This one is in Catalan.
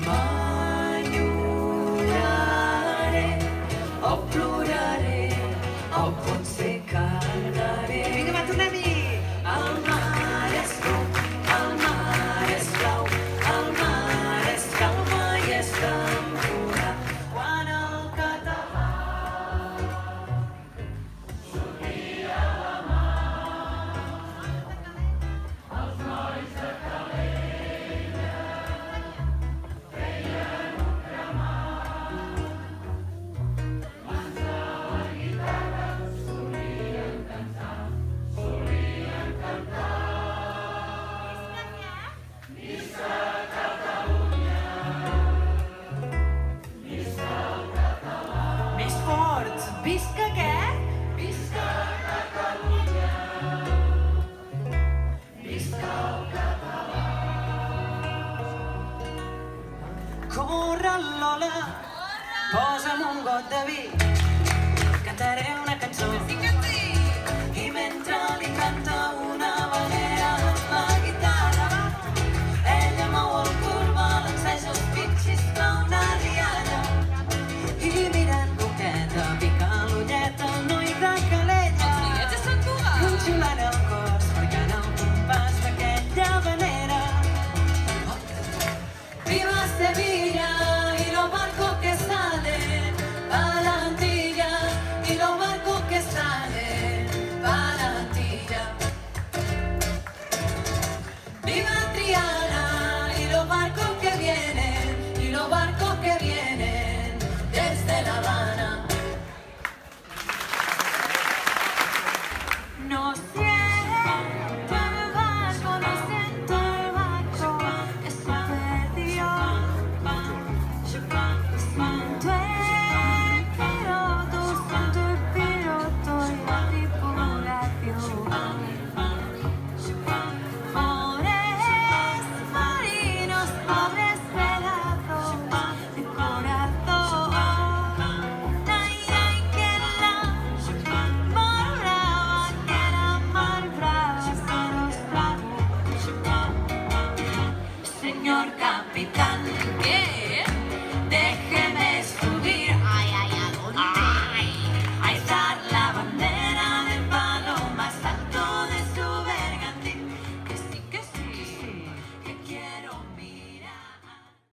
M'enyoraré o ploraré o potser cantaré. Vinga, va, tornem-hi. El mar és blau, el mar és blau, el mar és calma i és temporada. Quan el català Més fort. Visca què? visca Catalunya, visca el català. Corre, Lola, posa'm un got de vi. Cantaré una cançó.